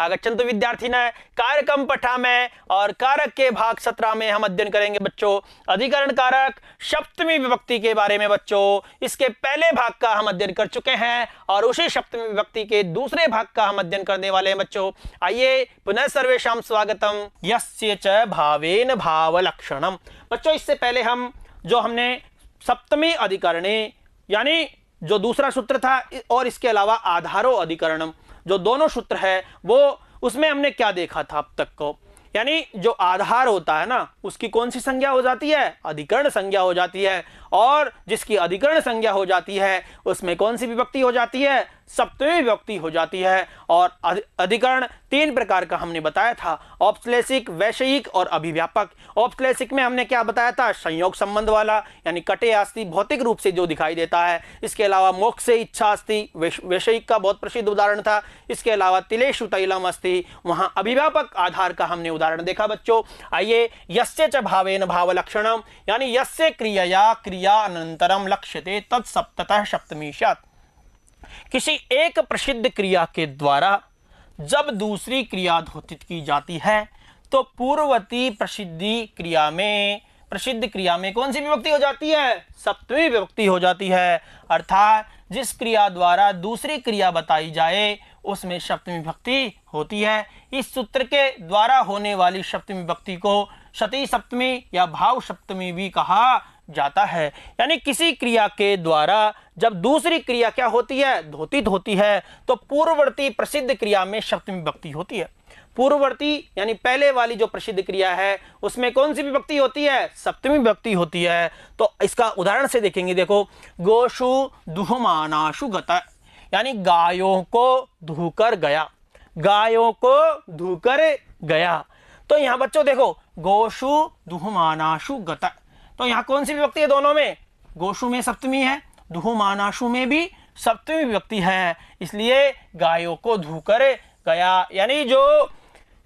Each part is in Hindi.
आगच्छन्तु विद्यार्थिनः कार्यक्रम पठामः और कारक के भाग 17 में हम अध्ययन करेंगे बच्चों अधिकरण कारक सप्तमी विभक्ति के बारे में। बच्चों इसके पहले भाग का हम अध्ययन कर चुके हैं और उसी सप्तमी विभक्ति के दूसरे भाग का हम अध्ययन करने वाले हैं बच्चों। आइए पुनः सर्वेषां स्वागतम। यस्य च भावेन भावलक्षणम। बच्चों इससे पहले हमने सप्तमी अधिकरणे यानी जो दूसरा सूत्र था और इसके अलावा आधारो अधिकरणम जो दोनों सूत्र है वो उसमें हमने क्या देखा था अब तक को, यानी जो आधार होता है ना उसकी कौन सी संज्ञा हो जाती है, अधिकरण संज्ञा हो जाती है, और जिसकी अधिकरण संज्ञा हो जाती है उसमें कौन सी विभक्ति हो जाती है, सप्तमी विभक्ति हो जाती है। और अधिकरण 3 प्रकार का हमने बताया था, औपश्लेषिक, वैषयिक और अभिव्यापक। औपश्लेषिक में हमने क्या बताया था, संयोग संबंध वाला यानी कटे अस्ति भौतिक रूप से जो दिखाई देता है। इसके अलावा मोक्ष से इच्छा अस्ति वैषयिक का बहुत प्रसिद्ध उदाहरण था। इसके अलावा तिलेषु तैलम अस्ति, वहां अभिव्यापक आधार का हमने उदाहरण देखा बच्चों। आइए यस्य च भावेन भावलक्षणम यानी यस्य क्रियया क्रिया अनंतरम लक्ष्यते तत्सप्ततः सप्तमी स्यात्। किसी एक प्रसिद्ध क्रिया के द्वारा जब दूसरी क्रिया द्योतित की जाती है तो पूर्ववर्ती प्रसिद्ध क्रिया में कौन सी विभक्ति हो जाती है, सप्तमी विभक्ति हो जाती है। अर्थात जिस क्रिया द्वारा दूसरी क्रिया बताई जाए उसमें सप्तमी विभक्ति होती है। इस सूत्र के द्वारा होने वाली सप्तमी विभक्ति को सती सप्तमी या भाव सप्तमी भी कहा जाता है। यानी किसी क्रिया के द्वारा जब दूसरी क्रिया क्या होती है, द्योतित होती है, तो पूर्ववर्ती प्रसिद्ध क्रिया में सप्तमी विभक्ति होती है। पूर्ववर्ती यानी पहले वाली जो प्रसिद्ध क्रिया है उसमें कौन सी विभक्ति होती है, सप्तमी विभक्ति होती है। तो इसका उदाहरण से देखेंगे। देखो गोषु दुहमानाशु गत यानी गायों को धूकर गया, गायों को धूकर गया। तो यहाँ बच्चों देखो गोषु दुहमानाशु गत, तो यहाँ कौन सी विभक्ति है, दोनों में गोषु में सप्तमी है, दुहमानाशु में भी सप्तमी विभक्ति है, इसलिए गायों को धूकर गया। यानी जो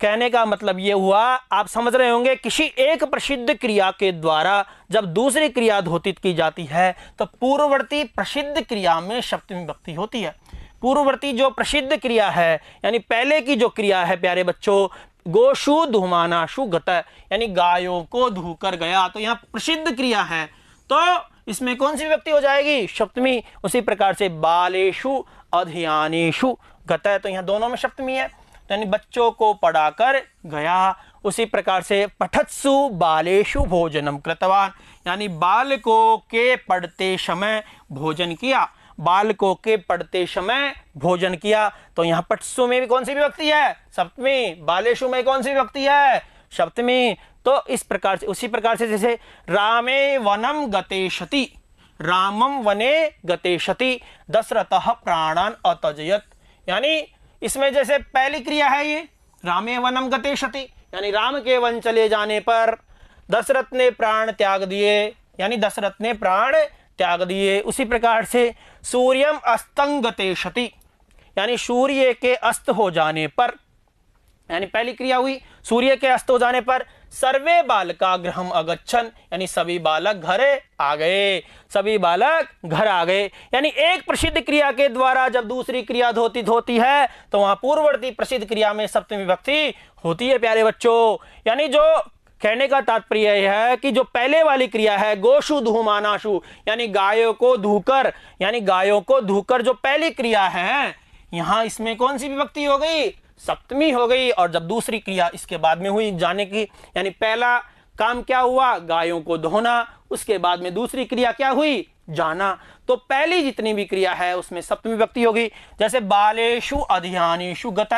कहने का मतलब ये हुआ, आप समझ रहे होंगे, किसी एक प्रसिद्ध क्रिया के द्वारा जब दूसरी क्रिया द्योतित की जाती है तो पूर्ववर्ती प्रसिद्ध क्रिया में सप्तमी विभक्ति होती है। पूर्ववर्ती जो प्रसिद्ध क्रिया है यानी पहले की जो क्रिया है प्यारे बच्चों, गोषु दुहमानाशु गत यानी गायों को धूकर गया, तो यहाँ प्रसिद्ध क्रिया है तो इसमें कौन सी विभक्ति हो जाएगी, सप्तमी। उसी प्रकार से बालेषु अध्ययनेषु गत, तो यहाँ दोनों में सप्तमी है, यानी बच्चों को पढ़ाकर गया। उसी प्रकार से पठत्सु बालेषु भोजनम कृतवान यानी बालकों के पढ़ते समय भोजन किया, बालकों के पढ़ते समय भोजन किया। तो यहाँ पठत्सु में भी कौन सी विभक्ति है, सप्तमी। बालेषु में कौन सी विभक्ति है, सप्तमी। तो इस प्रकार से, उसी प्रकार से जैसे रामे वनम गतेशति, रामम वने गतेशति दशरथः प्राणान अत्यजयत, यानी इसमें जैसे पहली क्रिया है ये रामे वनम गतेशति यानी राम के वन चले जाने पर दशरथ ने प्राण त्याग दिए, यानी दशरथ ने प्राण त्याग दिए। उसी प्रकार से सूर्यम अस्तं गतेशति यानी सूर्य के अस्त हो जाने पर, यानी पहली क्रिया हुई सूर्य के अस्त हो जाने पर सर्वे बालका गृहम अगच्छन यानी सभी बालक घर आ गए, सभी बालक घर आ गए। यानी एक प्रसिद्ध क्रिया के द्वारा जब दूसरी क्रिया द्योतित होती है तो वहां पूर्ववर्ती प्रसिद्ध क्रिया में सप्तमी विभक्ति होती है प्यारे बच्चों। यानी जो कहने का तात्पर्य यह है कि जो पहले वाली क्रिया है गोषु दुहमानाशु यानी गायों को धूकर, यानी गायों को धूकर जो पहली क्रिया है यहां इसमें कौन सी विभक्ति हो गई, सप्तमी हो गई। और जब दूसरी क्रिया इसके बाद में हुई जाने की, यानी पहला काम क्या हुआ, गायों को धोना, उसके बाद में दूसरी क्रिया क्या हुई, जाना, तो पहली जितनी भी क्रिया है उसमें सप्तमी विभक्ति होगी। जैसे बालेषु अध्ययनेषु गत,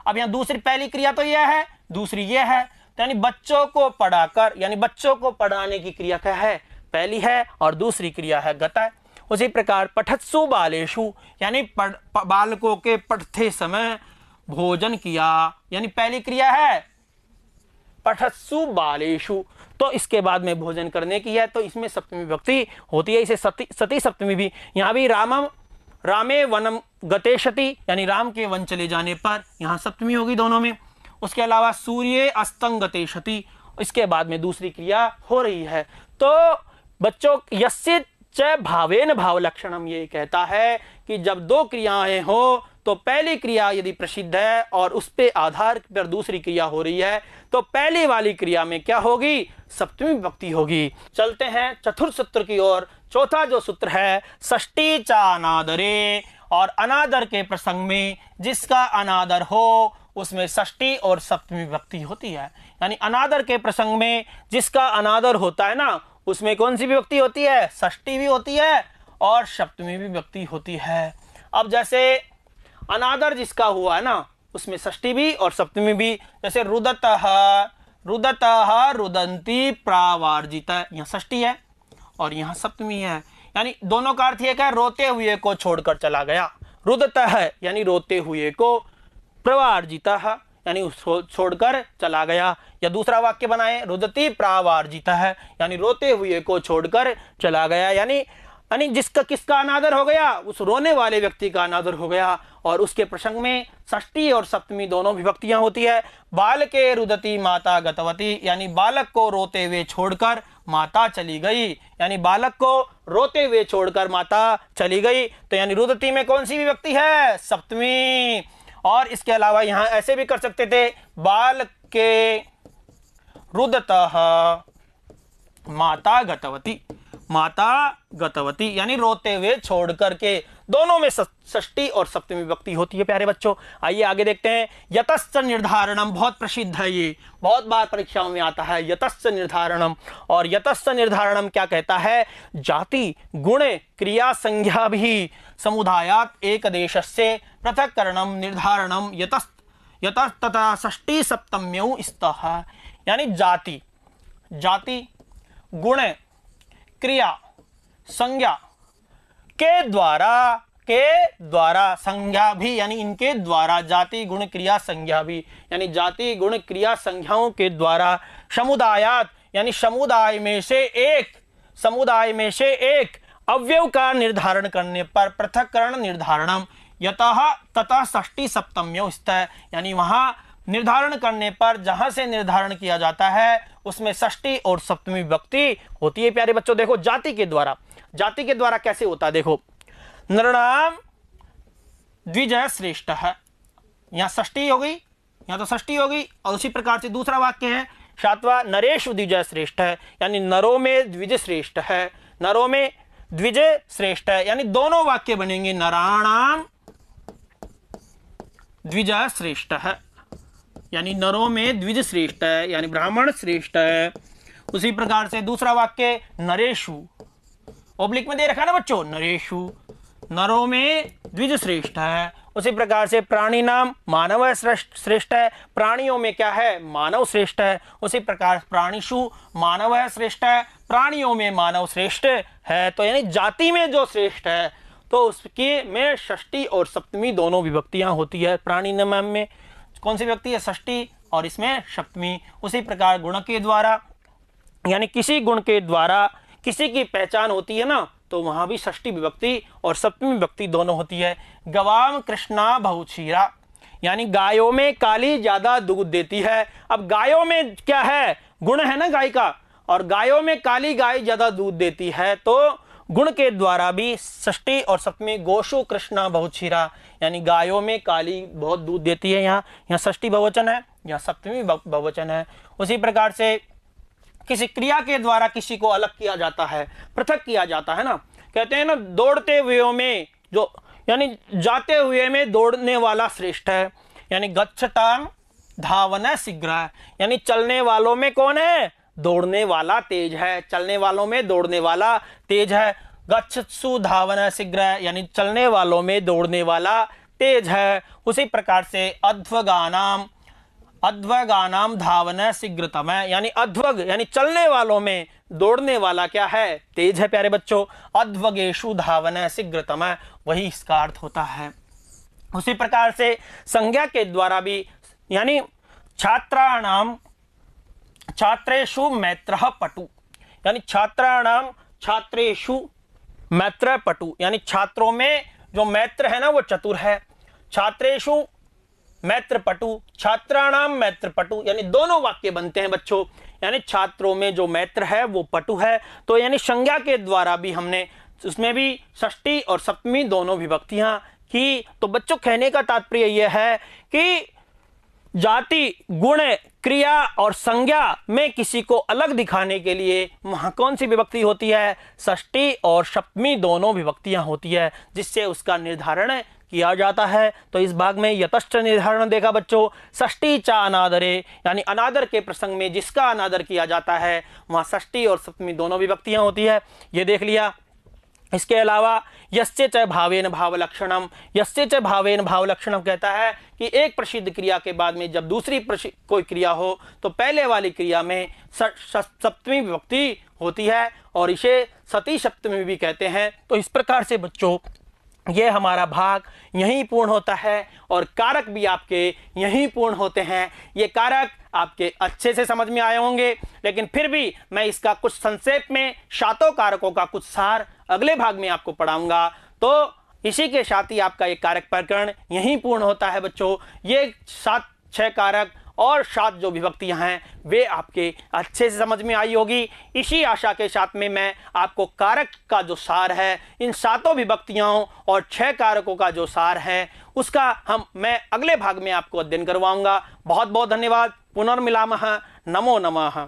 अब यहाँ दूसरी पहली क्रिया तो यह है, दूसरी यह है, तो यानी बच्चों को पढ़ाकर, यानी बच्चों को पढ़ाने की क्रिया क्या है, पहली है, और दूसरी क्रिया है गत है। उसी प्रकार पठत्सु बालेषु यानी बालकों के पढ़ते समय भोजन किया, यानी पहली क्रिया है पठत्सु बालेषु, तो इसके बाद में भोजन करने की है, तो इसमें सप्तमी विभक्ति होती है। इसे सती सप्तमी भी, यहाँ भी रामे वनम गतेशति यानी राम के वन चले जाने पर यहाँ सप्तमी होगी दोनों में। उसके अलावा सूर्य अस्तं गतेशति, इसके बाद में दूसरी क्रिया हो रही है। तो बच्चों यस्य च भावेन भाव लक्षणम ये कहता है कि जब दो क्रियाएं हो तो पहली क्रिया यदि प्रसिद्ध है और उस पे आधार पर दूसरी क्रिया हो रही है तो पहली वाली क्रिया में क्या होगी, सप्तमी विभक्ति होगी। चलते हैं चतुर्थ सूत्र की ओर। चौथा जो सूत्र है, षष्ठी चा अनादरे, और अनादर के प्रसंग में जिसका अनादर हो उसमें षष्ठी और सप्तमी विभक्ति होती है। यानी अनादर के प्रसंग में जिसका अनादर होता है ना, उसमें कौन सी विभक्ति होती है, षष्ठी भी होती है और सप्तमी भी विभक्ति होती है। अब जैसे अनादर जिसका हुआ है ना, उसमें षष्ठी भी और सप्तमी भी। जैसे रुदतः, रुदतः रुदंती प्रावार्जित, यहाँ षष्ठी है और यहाँ सप्तमी है। यानी दोनों का अर्थ यह है, रोते हुए को छोड़कर चला गया। रुदतः यानी रोते हुए को, प्रवार्जितः यानी छोड़कर चला गया। या दूसरा वाक्य बनाए, रुदती प्रावार्जितः यानी रोते हुए को छोड़कर चला गया। यानी जिसका किसका अनादर हो गया, उस रोने वाले व्यक्ति का अनादर हो गया। और उसके प्रसंग में षष्ठी और सप्तमी दोनों विभक्तियां होती है। बाल के रुदती माता गतवती, यानी बालक को रोते हुए छोड़कर माता चली गई। यानी बालक को रोते हुए छोड़कर माता चली गई, तो यानी रुदती में कौन सी विभक्ति है, सप्तमी। और इसके अलावा यहां ऐसे भी कर सकते थे, बाल के रुदतः माता गतवती, माता गतवती यानी रोते हुए छोड़ करके। दोनों में षष्ठी और सप्तमी विभक्ति होती है प्यारे बच्चों। आइए आगे देखते हैं। यतश्च निर्धारणम, बहुत प्रसिद्ध है, ये बहुत बार परीक्षाओं में आता है, यतश्च निर्धारणम। और यतश्च निर्धारणम क्या कहता है, जाति गुण क्रिया संज्ञा भी समुदायात एक देशस्य पृथक्करणम निर्धारणम यतः तथा षष्ठी सप्तम्यौ स्तः। यानी जाति, जाति गुण क्रिया संज्ञा के द्वारा संज्ञा भी, यानी इनके द्वारा, जाति गुण क्रिया संज्ञा भी, यानी जाति गुण क्रिया संज्ञाओं के द्वारा समुदायात यानी समुदाय में से एक अवयव का निर्धारण करने पर पृथक्करण निर्धारणम यतः तथा षष्ठी सप्तम्यो स्तः। यानी वहां निर्धारण करने पर जहां से निर्धारण किया जाता है उसमें षष्ठी और सप्तमी विभक्ति होती है प्यारे बच्चों। देखो जाति के द्वारा कैसे होता है, देखो नृणाम द्विजः श्रेष्ठ है, यहां षष्ठी हो गई, यहां तो षष्ठी हो गई। और उसी प्रकार से दूसरा वाक्य है, सातवां नरेषु द्विजः श्रेष्ठ है, यानी नरों में द्विज श्रेष्ठ है, नरों में द्विज श्रेष्ठ है। यानी दोनों वाक्य बनेंगे, नराणाम द्विजः श्रेष्ठ है, यानी नरों में द्विज श्रेष्ठ है, यानी ब्राह्मण श्रेष्ठ है। उसी प्रकार से दूसरा वाक्य नरेषु, ओब्लिक में दे रखा ना बच्चों, नरेषु नरों में द्विज श्रेष्ठ है। उसी प्रकार से प्राणी नाम मानव श्रेष्ठ है, प्राणियों में क्या है, मानव श्रेष्ठ है। उसी प्रकार प्राणिषु मानव श्रेष्ठ है, प्राणियों में मानव श्रेष्ठ है। तो यानी जाति में जो श्रेष्ठ है तो उसके में षष्ठी और सप्तमी दोनों विभक्तियां होती है। प्राणी नाम में कौन सी विभक्ति है, षष्ठी, और इसमें सप्तमी। उसी प्रकार गुण के द्वारा, यानी किसी गुण के द्वारा किसी की पहचान होती है ना, तो वहां भी षष्ठी विभक्ति और सप्तमी विभक्ति दोनों होती है। गवाम कृष्णा बहुक्षीरा, यानी गायों में काली ज्यादा दूध देती है। अब गायों में क्या है, गुण है ना गाय का, और गायों में काली गाय ज्यादा दूध देती है, तो गुण के द्वारा भी षष्ठी और सप्तमी। गोशु कृष्णा बहुक्षीरा, यानी गायों में काली बहुत दूध देती है, यहाँ षष्ठी बहुवचन है, यहाँ सप्तमी बहुवचन है। उसी प्रकार से किसी क्रिया के द्वारा किसी को अलग किया जाता है, पृथक किया जाता है ना, कहते हैं ना दौड़ते हुए में, जो यानी जाते हुए में दौड़ने वाला श्रेष्ठ है। यानी गच्छताम धावना शीघ्र, यानी चलने वालों में कौन है, दौड़ने वाला तेज है, चलने वालों में दौड़ने वाला तेज है। गच्छत्सु धावना शीघ्र, यानी चलने वालों में दौड़ने वाला तेज है। उसी प्रकार से अध्वगानाम धावना शीघ्रतम, यानी अध्वग यानी चलने वालों में दौड़ने वाला क्या है, तेज है प्यारे बच्चों। अध्वगेशु धावना शीघ्रतम, वही इसका अर्थ होता है। उसी प्रकार से संज्ञा के द्वारा भी, यानी छात्राणाम छात्रेषु मैत्रः पटु, यानी छात्राणाम छात्रेषु मैत्र पटु, यानी छात्रों में जो मैत्र है ना वो चतुर है। छात्रेषु मैत्र पटु, छात्राणाम मैत्र पटु, यानी दोनों वाक्य बनते हैं बच्चों, यानी छात्रों में जो मैत्र है वो पटु है। तो यानी संज्ञा के द्वारा भी हमने उसमें भी षष्ठी और सप्तमी दोनों विभक्तियां कि, तो बच्चों कहने का तात्पर्य यह है कि जाति, गुण, क्रिया और संज्ञा में किसी को अलग दिखाने के लिए वहां कौन सी विभक्ति होती है? षष्ठी और सप्तमी दोनों विभक्तियां होती है, जिससे उसका निर्धारण किया जाता है। तो इस भाग में यतश्च निर्धारण देखा बच्चों। षष्ठी चा अनादरे, यानी अनादर के प्रसंग में जिसका अनादर किया जाता है वहां षष्ठी और सप्तमी दोनों विभक्तियां होती है, ये देख लिया। इसके अलावा यस्य च भावेन भावलक्षणम, यस्य च भावेन भावलक्षणम कहता है कि एक प्रसिद्ध क्रिया के बाद में जब दूसरी कोई क्रिया हो तो पहले वाली क्रिया में सप्तमी विभक्ति होती है और इसे सती सप्तमी भी कहते हैं। तो इस प्रकार से बच्चों ये हमारा भाग यहीं पूर्ण होता है और कारक भी आपके यहीं पूर्ण होते हैं। ये कारक आपके अच्छे से समझ में आए होंगे, लेकिन फिर भी मैं इसका कुछ संक्षेप में सातों कारकों का कुछ सार अगले भाग में आपको पढ़ाऊंगा। तो इसी के साथ ही आपका ये कारक प्रकरण यहीं पूर्ण होता है बच्चों। ये 6 कारक और 7 जो विभक्तियां हैं वे आपके अच्छे से समझ में आई होगी। इसी आशा के साथ में मैं आपको कारक का जो सार है, इन 7 विभक्तियों और 6 कारकों का जो सार है उसका मैं अगले भाग में आपको अध्ययन करवाऊंगा। बहुत बहुत धन्यवाद। पुनर्मिलामः। नमो नमः।